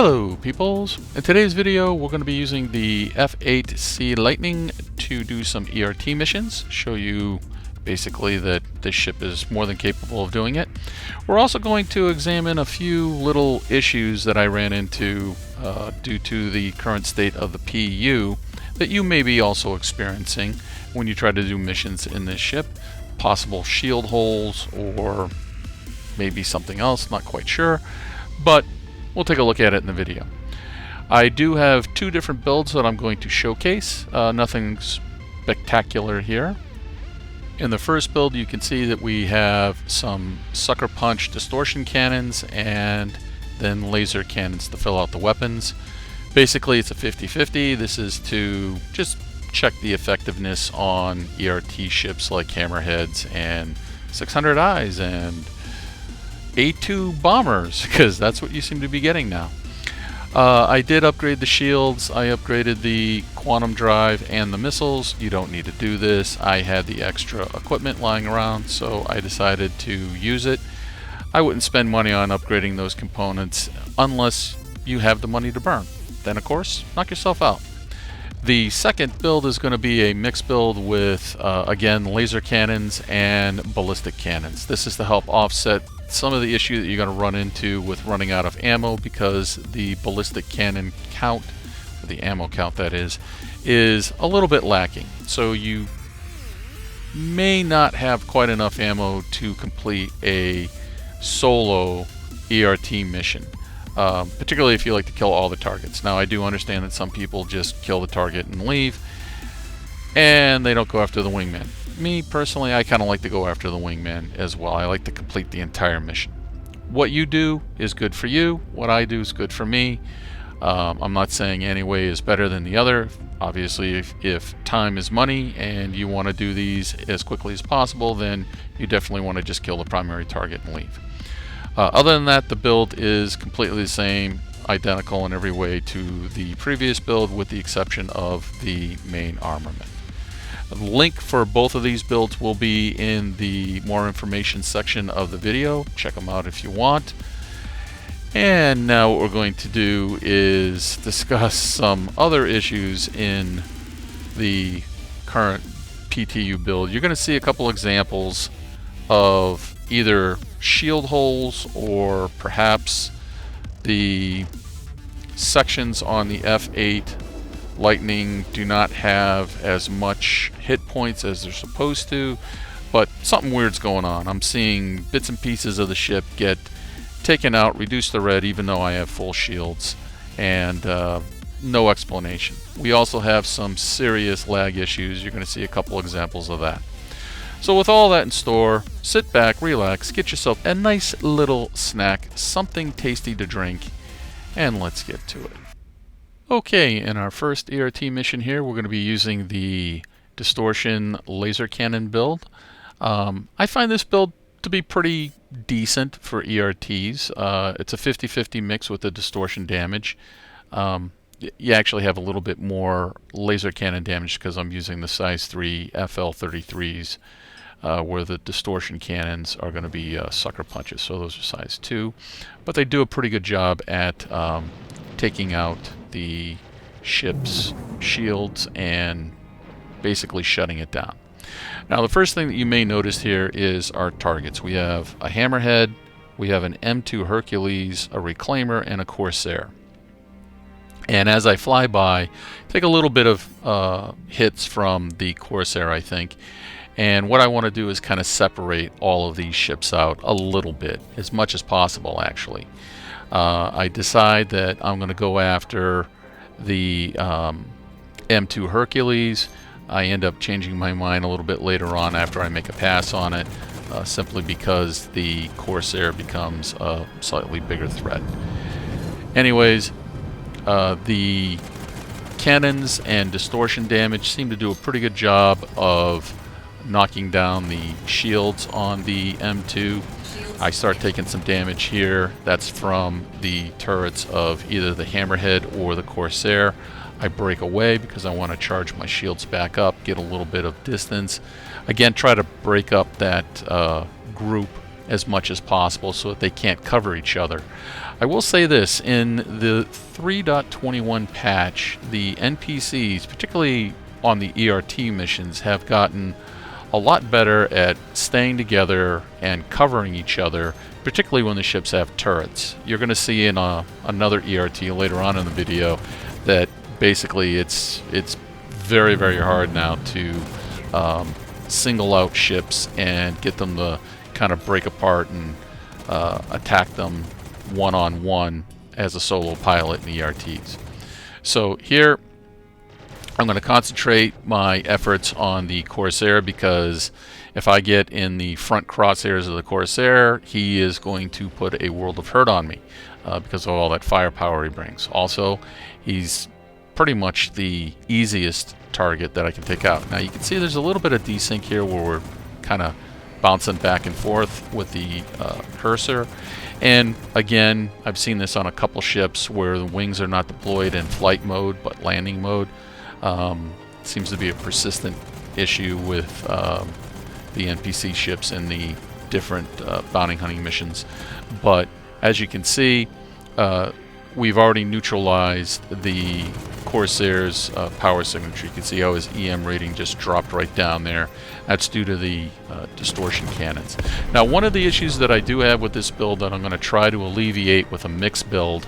Hello peoples! In today's video we're going to be using the F8C Lightning to do some ERT missions, show you basically that this ship is more than capable of doing it. We're also going to examine a few little issues that I ran into due to the current state of the PU that you may be also experiencing when you try to do missions in this ship. Possible shield holes or maybe something else, not quite sure, but we'll take a look at it in the video. I do have two different builds that I'm going to showcase. Nothing spectacular here. In the first build you can see that we have some sucker punch distortion cannons and then laser cannons to fill out the weapons. Basically it's a 50-50. This is to just check the effectiveness on ERT ships like Hammerheads and 600 Eyes and A2 bombers, because that's what you seem to be getting now. I did upgrade the shields, I upgraded the quantum drive and the missiles. You don't need to do this. I had the extra equipment lying around, so I decided to use it. I wouldn't spend money on upgrading those components unless you have the money to burn. Then of course, knock yourself out. The second build is going to be a mixed build with, again, laser cannons and ballistic cannons. This is to help offset some of the issue that you're going to run into with running out of ammo, because the ballistic cannon count, or the ammo count that is a little bit lacking. So you may not have quite enough ammo to complete a solo ERT mission. Particularly if you like to kill all the targets. Now I do understand that some people just kill the target and leave, and they don't go after the wingman. Me personally, I kind of like to go after the wingman as well. I like to complete the entire mission. What you do is good for you. What I do is good for me. I'm not saying any way is better than the other. Obviously, if time is money and you want to do these as quickly as possible, then you definitely want to just kill the primary target and leave. Other than that, the build is completely the same, identical in every way to the previous build, with the exception of the main armament. The link for both of these builds will be in the more information section of the video. Check them out if you want. And now what we're going to do is discuss some other issues in the current PTU build. You're going to see a couple examples of either shield holes or perhaps the sections on the F8 Lightning do not have as much hit points as they're supposed to, but something weird's going on. I'm seeing bits and pieces of the ship get taken out, reduce the red, even though I have full shields, and no explanation. We also have some serious lag issues. You're going to see a couple examples of that. So with all that in store, sit back, relax, get yourself a nice little snack, something tasty to drink, and let's get to it. Okay, in our first ERT mission here, we're going to be using the distortion laser cannon build. I find this build to be pretty decent for ERTs. It's a 50-50 mix with the distortion damage. You actually have a little bit more laser cannon damage because I'm using the size 3 FL33s. Where the distortion cannons are going to be sucker punches, so those are size 2. But they do a pretty good job at taking out the ship's shields and basically shutting it down. Now the first thing that you may notice here is our targets. We have a Hammerhead, we have an M2 Hercules, a Reclaimer, and a Corsair. And as I fly by, take a little bit of hits from the Corsair, I think. And what I want to do is kind of separate all of these ships out a little bit, as much as possible actually. I decide that I'm going to go after the M2 Hercules. I end up changing my mind a little bit later on after I make a pass on it, simply because the Corsair becomes a slightly bigger threat. Anyways, the cannons and distortion damage seem to do a pretty good job of knocking down the shields on the M2. I start taking some damage here. That's from the turrets of either the Hammerhead or the Corsair. I break away because I want to charge my shields back up, get a little bit of distance. Again, try to break up that group as much as possible so that they can't cover each other. I will say this, in the 3.21 patch, the NPCs, particularly on the ERT missions, have gotten a lot better at staying together and covering each other, particularly when the ships have turrets. You're going to see in another ERT later on in the video that basically it's very, very hard now to single out ships and get them to kind of break apart and attack them one-on-one as a solo pilot in ERTs. So here I'm going to concentrate my efforts on the Corsair, because if I get in the front crosshairs of the Corsair, he is going to put a world of hurt on me because of all that firepower he brings. Also, he's pretty much the easiest target that I can take out. Now you can see there's a little bit of desync here where we're kind of bouncing back and forth with the cursor. And again, I've seen this on a couple ships where the wings are not deployed in flight mode but landing mode. Seems to be a persistent issue with the NPC ships in the different bounty hunting missions. But as you can see, we've already neutralized the Corsair's power signature. You can see how his EM rating just dropped right down there. That's due to the distortion cannons. Now, one of the issues that I do have with this build that I'm going to try to alleviate with a mixed build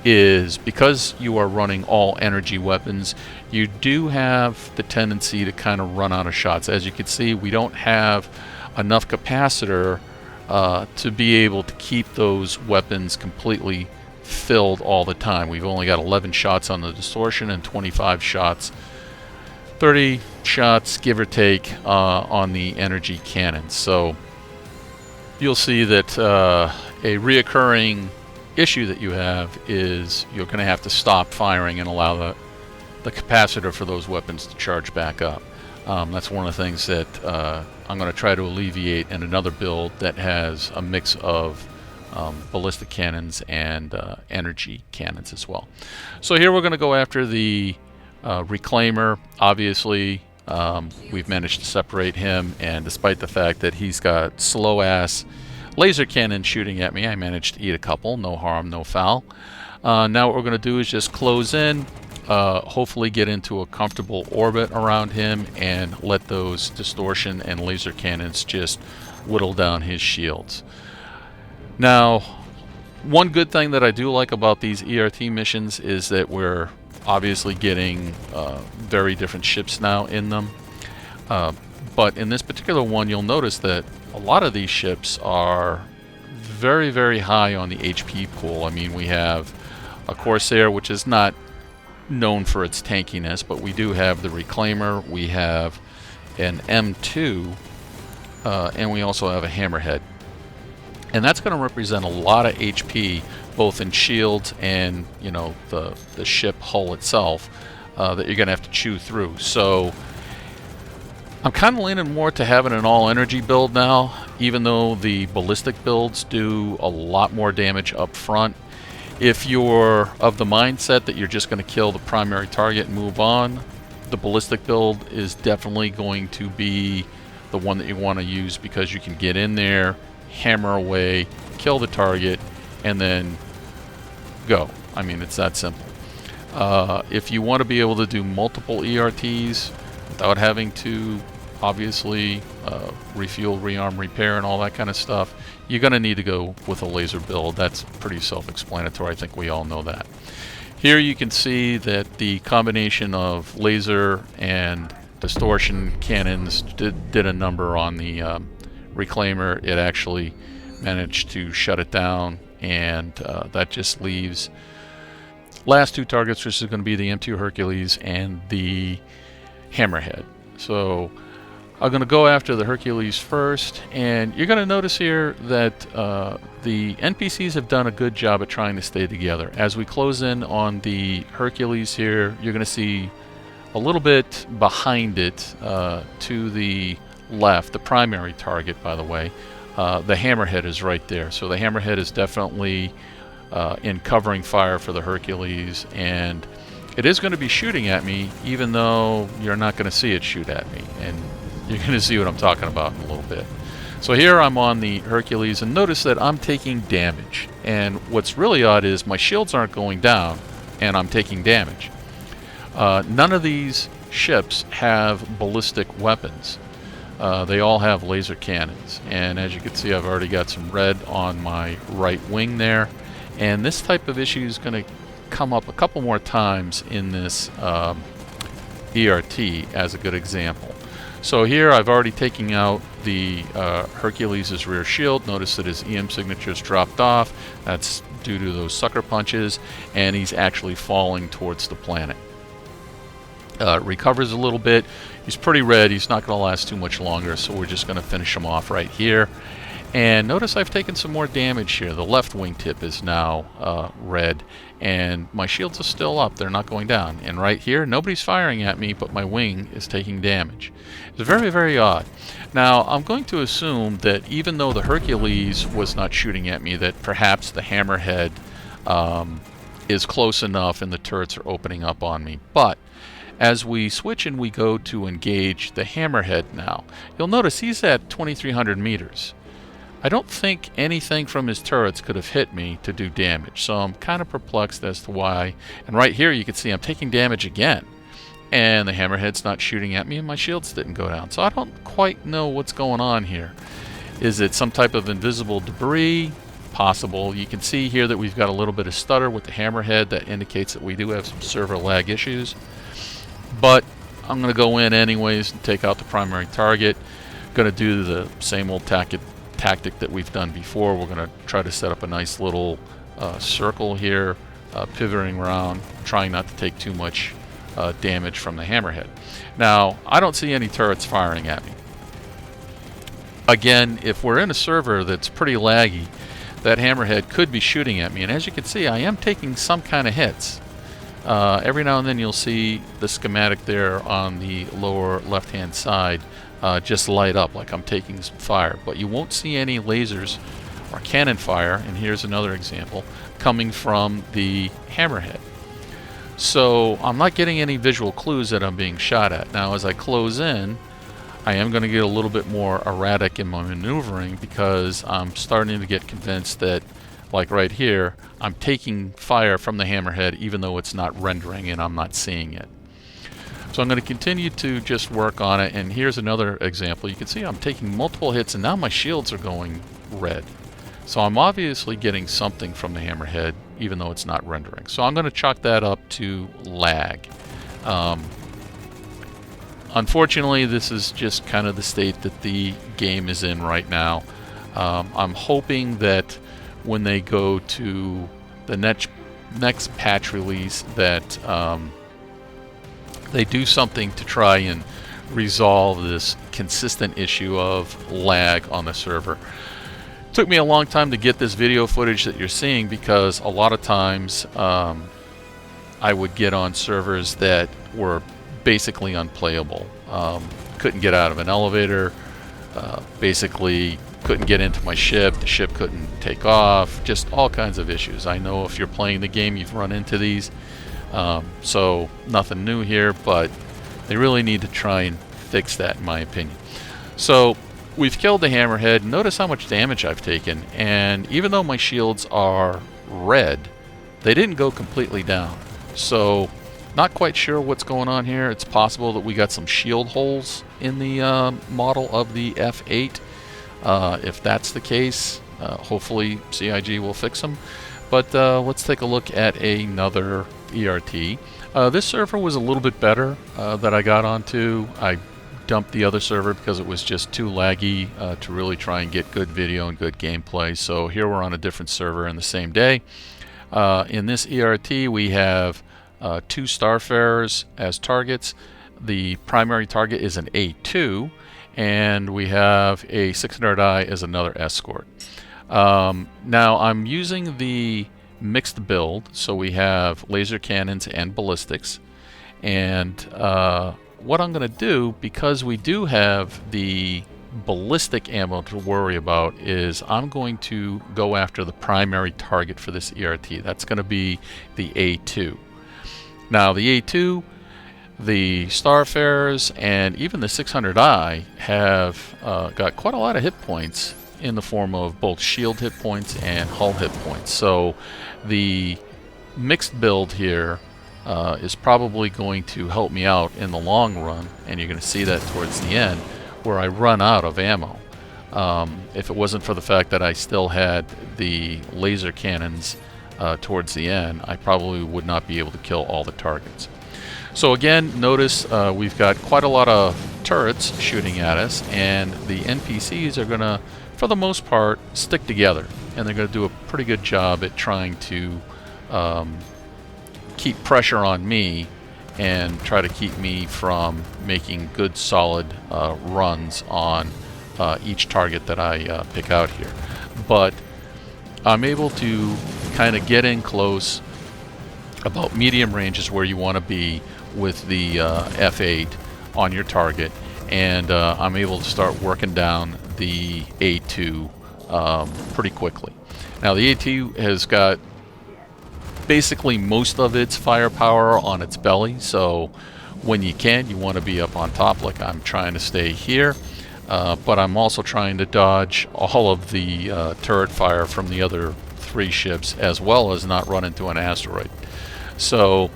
is, because you are running all energy weapons, you do have the tendency to kind of run out of shots. As you can see, we don't have enough capacitor to be able to keep those weapons completely filled all the time. We've only got 11 shots on the distortion and 25 shots, 30 shots give or take on the energy cannons. So you'll see that a reoccurring issue that you have is you're going to have to stop firing and allow the capacitor for those weapons to charge back up. That's one of the things that I'm going to try to alleviate in another build that has a mix of ballistic cannons and energy cannons as well. So here we're going to go after the Reclaimer. Obviously, we've managed to separate him, and despite the fact that he's got slow-ass laser cannon shooting at me, I managed to eat a couple. No harm, no foul. Now what we're going to do is just close in, hopefully get into a comfortable orbit around him, and let those distortion and laser cannons just whittle down his shields. Now, one good thing that I do like about these ERT missions is that we're obviously getting very different ships now in them. But in this particular one, you'll notice that a lot of these ships are very, very high on the HP pool. I mean, we have a Corsair, which is not known for its tankiness, but we do have the Reclaimer, we have an M2, and we also have a Hammerhead. And that's going to represent a lot of HP, both in shields and, you know, the ship hull itself, that you're going to have to chew through. So I'm kind of leaning more to having an all-energy build now, even though the ballistic builds do a lot more damage up front. If you're of the mindset that you're just going to kill the primary target and move on, the ballistic build is definitely going to be the one that you want to use, because you can get in there, hammer away, kill the target, and then go. I mean, it's that simple. If you want to be able to do multiple ERTs without having to obviously refuel, rearm, repair, and all that kind of stuff, you're going to need to go with a laser build. That's pretty self-explanatory. I think we all know that. Here you can see that the combination of laser and distortion cannons did a number on the Reclaimer. It actually managed to shut it down, and that just leaves last two targets, which is going to be the M2 Hercules and the Hammerhead. So I'm going to go after the Hercules first, and you're going to notice here that the NPCs have done a good job at trying to stay together. As we close in on the Hercules here, you're going to see a little bit behind it to the left, the primary target, by the way, the Hammerhead is right there. So the Hammerhead is definitely in covering fire for the Hercules, and it is going to be shooting at me, even though you're not going to see it shoot at me, and you're going to see what I'm talking about in a little bit. So here I'm on the Hercules, and notice that I'm taking damage. And what's really odd is my shields aren't going down, and I'm taking damage. None of these ships have ballistic weapons. They all have laser cannons. And as you can see, I've already got some red on my right wing there. And this type of issue is going to come up a couple more times in this ERT as a good example. So here I've already taken out the Hercules' rear shield. Notice that his EM signature's dropped off. That's due to those sucker punches, and he's actually falling towards the planet. Recovers a little bit. He's pretty red. He's not going to last too much longer, so we're just going to finish him off right here. And notice I've taken some more damage here. The left wingtip is now red, and my shields are still up. They're not going down. And right here, nobody's firing at me, but my wing is taking damage. It's very, very odd. Now, I'm going to assume that even though the Hercules was not shooting at me, that perhaps the Hammerhead is close enough and the turrets are opening up on me. But as we switch and we go to engage the Hammerhead now, you'll notice he's at 2,300 meters. I don't think anything from his turrets could have hit me to do damage, so I'm kind of perplexed as to why. And right here you can see I'm taking damage again, and the Hammerhead's not shooting at me, and my shields didn't go down. So I don't quite know what's going on here. Is it some type of invisible debris? Possible. You can see here that we've got a little bit of stutter with the Hammerhead. That indicates that we do have some server lag issues. But I'm going to go in anyways and take out the primary target. Going to do the same old tactic that we've done before. We're going to try to set up a nice little circle here, pivoting around, trying not to take too much damage from the Hammerhead. Now, I don't see any turrets firing at me. Again, if we're in a server that's pretty laggy, that Hammerhead could be shooting at me, and as you can see, I am taking some kind of hits. Every now and then you'll see the schematic there on the lower left-hand side just light up like I'm taking some fire, but you won't see any lasers or cannon fire, and here's another example, coming from the Hammerhead. So I'm not getting any visual clues that I'm being shot at. Now as I close in, I am going to get a little bit more erratic in my maneuvering because I'm starting to get convinced that, like right here, I'm taking fire from the Hammerhead even though it's not rendering and I'm not seeing it. So I'm going to continue to just work on it, and here's another example. You can see I'm taking multiple hits and now my shields are going red. So I'm obviously getting something from the Hammerhead even though it's not rendering. So I'm going to chalk that up to lag. Unfortunately, this is just kind of the state that the game is in right now. I'm hoping that when they go to the next patch release that they do something to try and resolve this consistent issue of lag on the server. It took me a long time to get this video footage that you're seeing because a lot of times I would get on servers that were basically unplayable. Couldn't get out of an elevator, basically couldn't get into my ship, the ship couldn't take off, just all kinds of issues. I know if you're playing the game you've run into these, so nothing new here, but they really need to try and fix that in my opinion. So we've killed the Hammerhead. Notice how much damage I've taken, and even though my shields are red, they didn't go completely down. So not quite sure what's going on here. It's possible that we got some shield holes in the model of the F8. If that's the case, hopefully CIG will fix them. But let's take a look at another ERT. This server was a little bit better that I got onto. I dumped the other server because it was just too laggy to really try and get good video and good gameplay. So here we're on a different server in the same day. In this ERT we have 2 Starfarers as targets. The primary target is an A2, and we have a 600i as another escort. Now I'm using the mixed build, so we have laser cannons and ballistics, and what I'm going to do, because we do have the ballistic ammo to worry about, is I'm going to go after the primary target for this ERT. That's going to be the A2. Now the A2, The Starfarers and even the 600i have got quite a lot of hit points in the form of both shield hit points and hull hit points. So the mixed build here is probably going to help me out in the long run, and you're going to see that towards the end where I run out of ammo. If it wasn't for the fact that I still had the laser cannons towards the end, I probably would not be able to kill all the targets. So again, notice we've got quite a lot of turrets shooting at us, and the NPCs are going to, for the most part, stick together, and they're going to do a pretty good job at trying to keep pressure on me and try to keep me from making good solid runs on each target that I pick out here. But I'm able to kind of get in close. About medium range is where you want to be with the F8 on your target, and I'm able to start working down the A2 pretty quickly. Now the A2 has got basically most of its firepower on its belly, so when you can, you want to be up on top like I'm trying to stay here, but I'm also trying to dodge all of the turret fire from the other 3 ships, as well as not run into an asteroid. So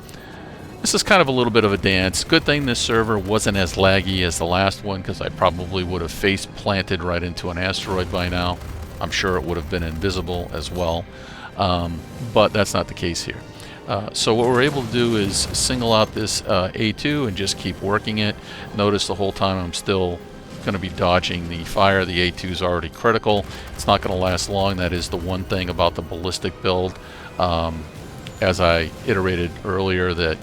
this is kind of a little bit of a dance. Good thing this server wasn't as laggy as the last one, because I probably would have face planted right into an asteroid by now. I'm sure it would have been invisible as well, but that's not the case here. So what we're able to do is single out this A2 and just keep working it. Notice the whole time I'm still going to be dodging the fire. The A2 is already critical. It's not going to last long. That is the one thing about the ballistic build. As I iterated earlier, that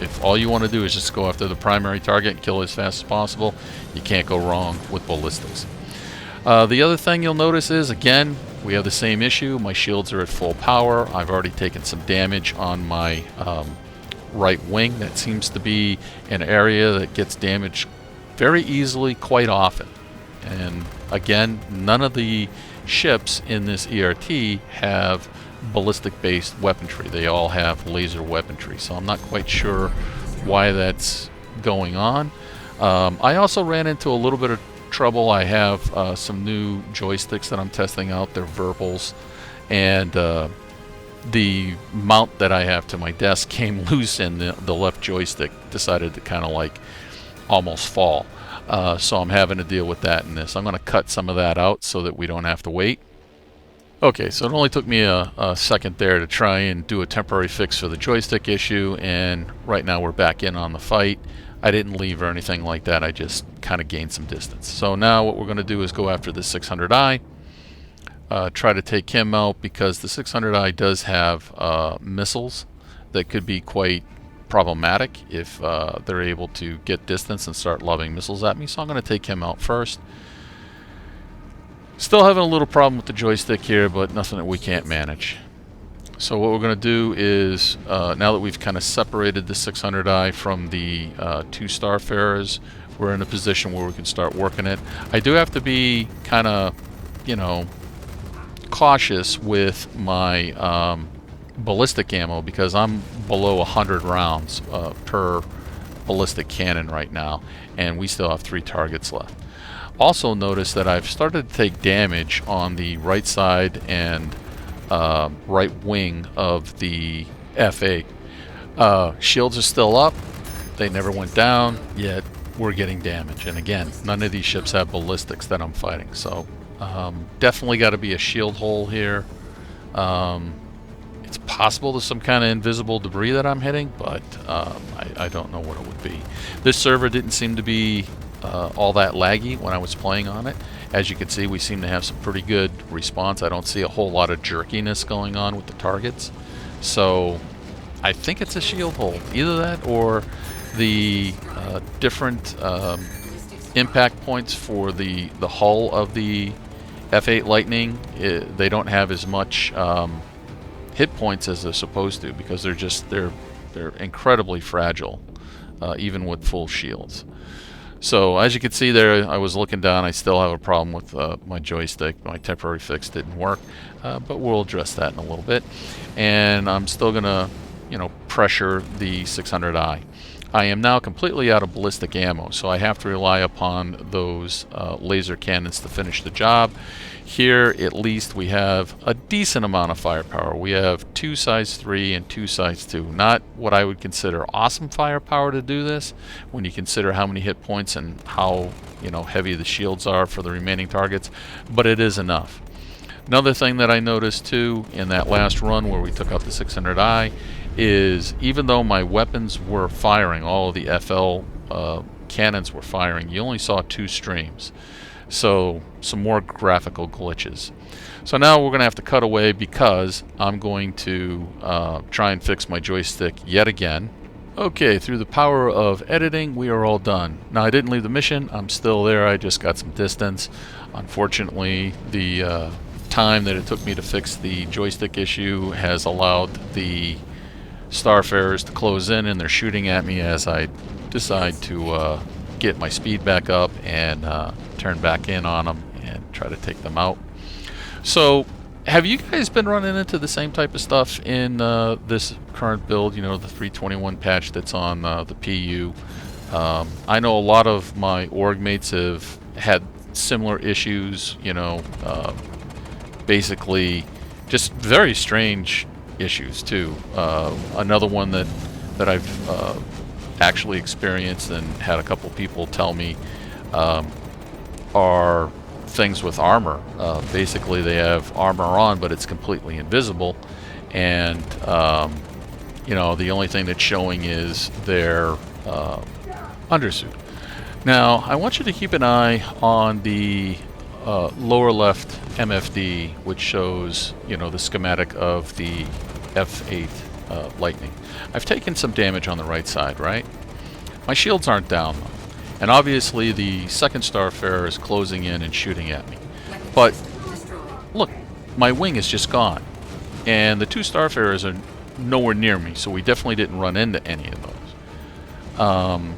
if all you want to do is just go after the primary target and kill it as fast as possible, you can't go wrong with ballistics. The other thing you'll notice is, again, we have the same issue. My shields are at full power. I've already taken some damage on my right wing. That seems to be an area that gets damaged very easily quite often. And again, none of the ships in this ERT have ballistic-based weaponry. They all have laser weaponry, so I'm not quite sure why that's going on. I also ran into a little bit of trouble. I have some new joysticks that I'm testing out. They're Verbals, and the mount that I have to my desk came loose, and the left joystick decided to kind of like almost fall. So I'm having to deal with that in this. I'm going to cut some of that out so that we don't have to wait. Okay, so it only took me a second there to try and do a temporary fix for the joystick issue, and right now we're back in on the fight. I didn't leave or anything like that. I just kind of gained some distance. So now what we're going to do is go after the 600i, try to take him out, because the 600i does have missiles that could be quite problematic if they're able to get distance and start lobbing missiles at me. So I'm going to take him out first. Still having a little problem with the joystick here, but nothing that we can't manage. So what we're going to do is, now that we've kind of separated the 600i from the 2 Starfarers, we're in a position where we can start working it. I do have to be kind of, cautious with my ballistic ammo, because I'm below 100 rounds per ballistic cannon right now, and we still have 3 targets left. Also notice that I've started to take damage on the right side and right wing of the F8. Shields are still up. They never went down, yet we're getting damage. And again, none of these ships have ballistics that I'm fighting. So definitely got to be a shield hole here. It's possible there's some kind of invisible debris that I'm hitting, but I don't know what it would be. This server didn't seem to be all that laggy when I was playing on it. As you can see, we seem to have some pretty good response. I don't see a whole lot of jerkiness going on with the targets. So I think it's a shield hole. Either that or the different impact points for the hull of the F8 Lightning. They don't have as much hit points as they're supposed to, because they're incredibly fragile, even with full shields. So as you can see there, I was looking down. I still have a problem with my joystick. My temporary fix didn't work, but we'll address that in a little bit. And I'm still gonna, pressure the 600i. I am now completely out of ballistic ammo, so I have to rely upon those laser cannons to finish the job. Here, at least, we have a decent amount of firepower. We have 2 size 3 and 2 size 2. Not what I would consider awesome firepower to do this, when you consider how many hit points and how, you know, heavy the shields are for the remaining targets, but it is enough. Another thing that I noticed too in that last run where we took out the 600i is even though my weapons were firing, all of the FL cannons were firing, you only saw 2 streams. So some more graphical glitches. So now we're going to have to cut away because I'm going to try and fix my joystick yet again. Okay, through the power of editing, we are all done. Now I didn't leave the mission, I'm still there, I just got some distance. Unfortunately, the time that it took me to fix the joystick issue has allowed the Starfarers to close in, and they're shooting at me as I decide to get my speed back up and turn back in on them and try to take them out. So, have you guys been running into the same type of stuff in this current build, you know, the 321 patch that's on the PU? I know a lot of my org mates have had similar issues, you know, basically just very strange issues too. Another one that I've actually experienced and had a couple people tell me are things with armor. Basically they have armor on, but it's completely invisible, and you know, the only thing that's showing is their undersuit. Now I want you to keep an eye on the lower left MFD, which shows, you know, the schematic of the F8 Lightning. I've taken some damage on the right side, right? My shields aren't down though, and obviously the second Starfarer is closing in and shooting at me. But look, my wing is just gone, and the 2 Starfarers are nowhere near me, so we definitely didn't run into any of those.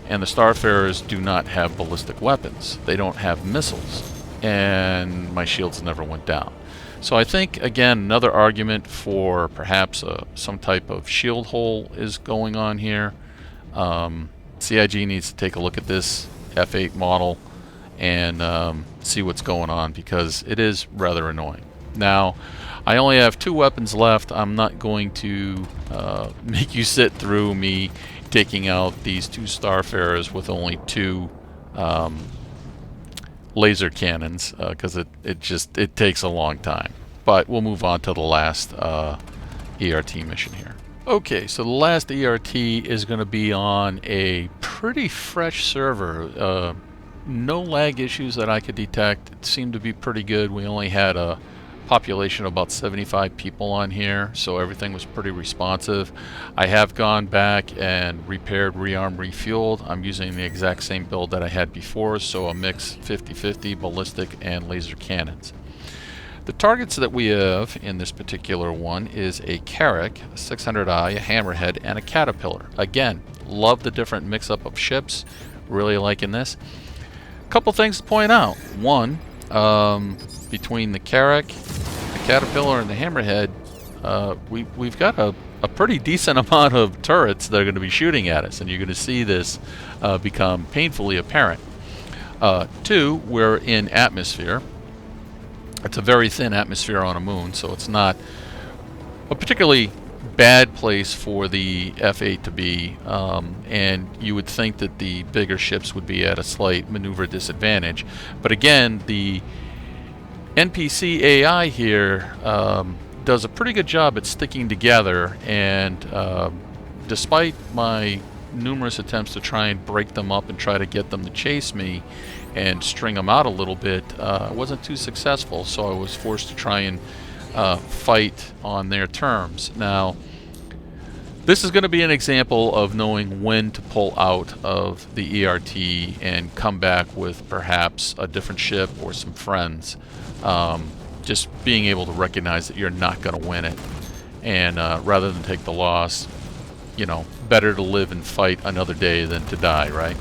And the Starfarers do not have ballistic weapons. They don't have missiles, and my shields never went down. So I think, again, another argument for perhaps some type of shield hole is going on here. CIG needs to take a look at this F8 model and see what's going on, because it is rather annoying. Now, I only have 2 weapons left. I'm not going to make you sit through me taking out these 2 Starfarers with only 2 laser cannons, because it takes a long time. But we'll move on to the last ERT mission here. Okay, so the last ERT is going to be on a pretty fresh server. No lag issues that I could detect. It seemed to be pretty good. We only had a population of about 75 people on here, so everything was pretty responsive. I have gone back and repaired, rearmed, refueled. I'm using the exact same build that I had before, so a mix 50-50 ballistic and laser cannons. The targets that we have in this particular one is a Carrack, a 600i, a Hammerhead, and a Caterpillar. Again, love the different mix-up of ships. Really liking this. A couple things to point out. One, between the Carrack, the Caterpillar, and the Hammerhead, we've got a pretty decent amount of turrets that are going to be shooting at us, and you're going to see this become painfully apparent. 2, we're in atmosphere. It's a very thin atmosphere on a moon, so it's not a particularly bad place for the F8 to be, and you would think that the bigger ships would be at a slight maneuver disadvantage. But again, the NPC AI here does a pretty good job at sticking together, and despite my numerous attempts to try and break them up and try to get them to chase me and string them out a little bit, I wasn't too successful, so I was forced to try and fight on their terms. Now, this is going to be an example of knowing when to pull out of the ERT and come back with perhaps a different ship or some friends. Just being able to recognize that you're not going to win it, and rather than take the loss, you know, better to live and fight another day than to die, right?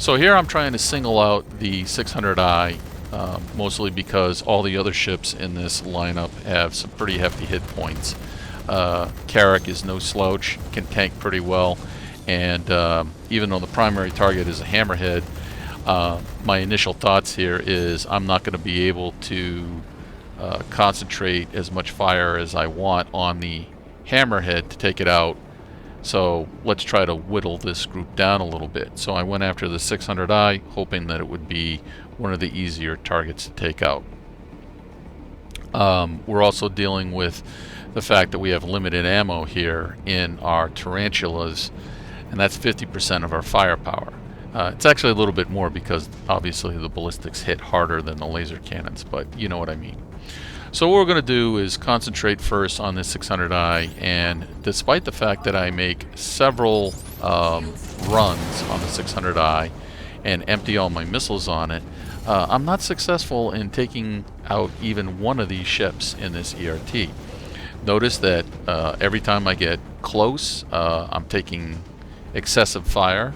So here I'm trying to single out the 600i, mostly because all the other ships in this lineup have some pretty hefty hit points. Carrack is no slouch, can tank pretty well, And even though the primary target is a hammerhead, my initial thoughts here is I'm not going to be able to concentrate as much fire as I want on the hammerhead to take it out. So let's try to whittle this group down a little bit. So I went after the 600i, hoping that it would be one of the easier targets to take out. We're also dealing with the fact that we have limited ammo here in our tarantulas, and that's 50% of our firepower. It's actually a little bit more because obviously the ballistics hit harder than the laser cannons, but you know what I mean. So what we're going to do is concentrate first on this 600i, and despite the fact that I make several runs on the 600i and empty all my missiles on it, I'm not successful in taking out even one of these ships in this ERT. Notice that every time I get close, I'm taking excessive fire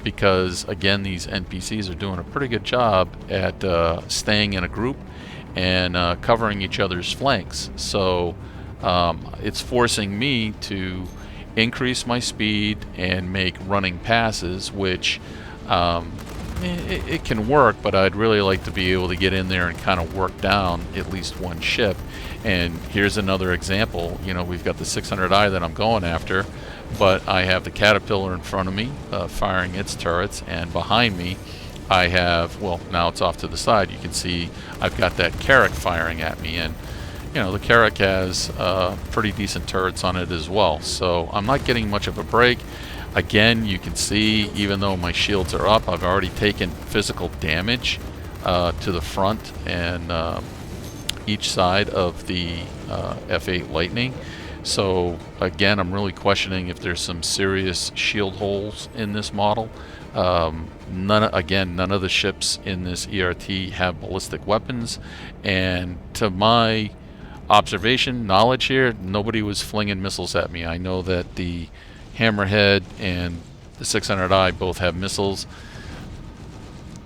because, again, these NPCs are doing a pretty good job at staying in a group and covering each other's flanks. So it's forcing me to increase my speed and make running passes, which it can work, but I'd really like to be able to get in there and kind of work down at least one ship. And here's another example. You know, we've got the 600i that I'm going after, but I have the Caterpillar in front of me firing its turrets, and behind me I have, well, now it's off to the side, you can see I've got that Carrack firing at me, and you know, the Carrack has pretty decent turrets on it as well, so I'm not getting much of a break. Again, you can see, even though my shields are up, I've already taken physical damage to the front and each side of the F8 Lightning. So again, I'm really questioning if there's some serious shield holes in this model. None of the ships in this ERT have ballistic weapons, and to my observation, knowledge here, nobody was flinging missiles at me. I know that the Hammerhead and the 600i both have missiles.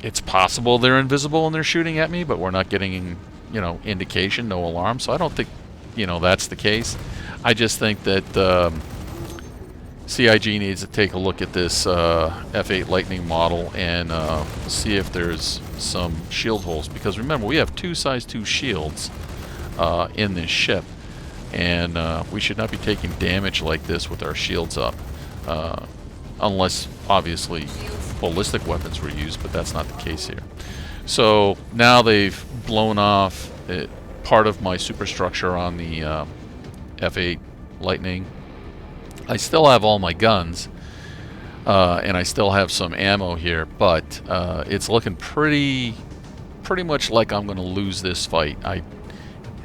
It's possible they're invisible and they're shooting at me, but we're not getting, you know, indication, no alarm. So I don't think, you know, that's the case. I just think that CIG needs to take a look at this F8 Lightning model and see if there's some shield holes, because remember, we have 2 size 2 shields in this ship, and we should not be taking damage like this with our shields up, unless obviously ballistic weapons were used, but that's not the case here. So now they've blown off part of my superstructure on the F8 Lightning. I still have all my guns, and I still have some ammo here, but it's looking pretty much like I'm going to lose this fight. I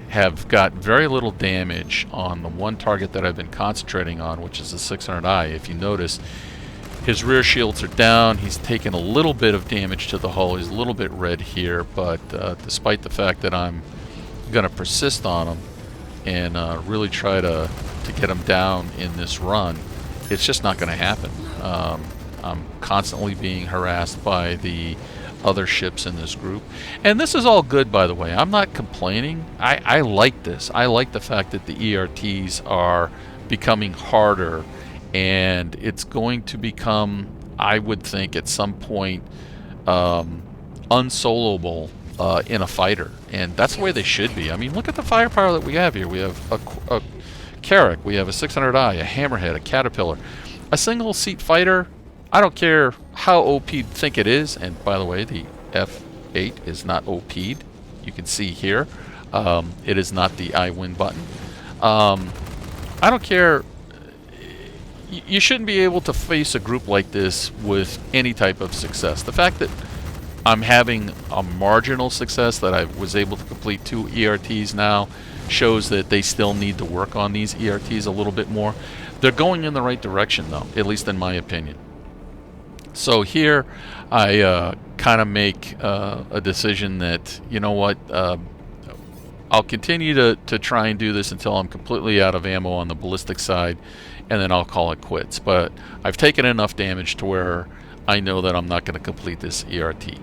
have got very little damage on the one target that I've been concentrating on, which is the 600i. If you notice, his rear shields are down. He's taken a little bit of damage to the hull. He's a little bit red here, but despite the fact that I'm going to persist on him and really try to get him down in this run, it's just not going to happen. I'm constantly being harassed by the other ships in this group, and this is all good, by the way. I'm not complaining. I like this. I like the fact that the ERTs are becoming harder, and it's going to become, I would think at some point, unsoloable in a fighter, and that's the way they should be. I mean, look at the firepower that we have here. We have a Carrack, we have a 600i, a Hammerhead, a Caterpillar, a single seat fighter. I don't care how OP'd think it is, and by the way, the F8 is not OP'd. You can see here, it is not the I win button. I don't care. You shouldn't be able to face a group like this with any type of success. The fact that I'm having a marginal success, that I was able to complete 2 ERTs now, shows that they still need to work on these ERTs a little bit more. They're going in the right direction, though, at least in my opinion. So here I kind of make a decision that, you know what, I'll continue to try and do this until I'm completely out of ammo on the ballistic side, and then I'll call it quits. But I've taken enough damage to where I know that I'm not going to complete this ERT.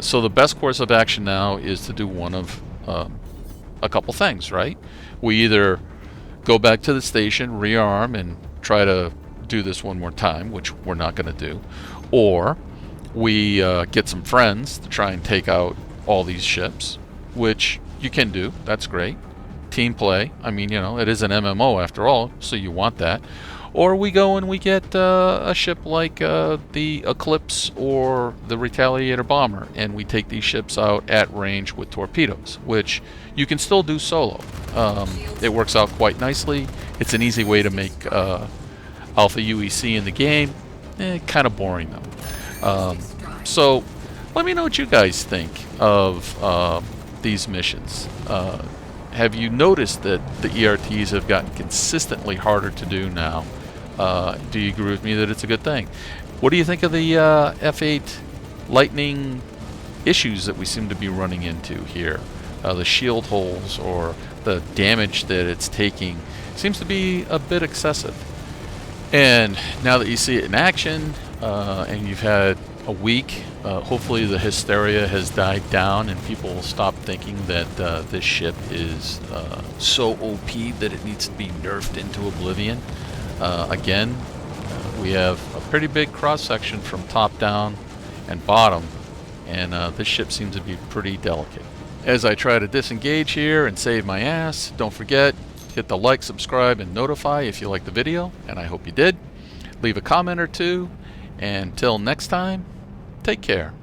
So the best course of action now is to do one of a couple things, right? We either go back to the station, rearm, and try to do this one more time, which we're not going to do, or we get some friends to try and take out all these ships, which you can do. That's great. Team play. I mean, you know, it is an MMO after all, so you want that. Or we go and we get a ship like the Eclipse or the Retaliator Bomber, and we take these ships out at range with torpedoes, which you can still do solo. It works out quite nicely. It's an easy way to make Alpha UEC in the game. Kind of boring though. So let me know what you guys think of these missions. Have you noticed that the ERTs have gotten consistently harder to do now? Do you agree with me that it's a good thing? What do you think of the F8 lightning issues that we seem to be running into here? The shield holes or the damage that it's taking seems to be a bit excessive. And now that you see it in action, and you've had a week, hopefully the hysteria has died down and people will stop thinking that this ship is so OP that it needs to be nerfed into oblivion. Again, we have a pretty big cross-section from top down and bottom, and this ship seems to be pretty delicate. As I try to disengage here and save my ass, don't forget, hit the like, subscribe, and notify if you liked the video, and I hope you did. Leave a comment or two, and until next time, take care.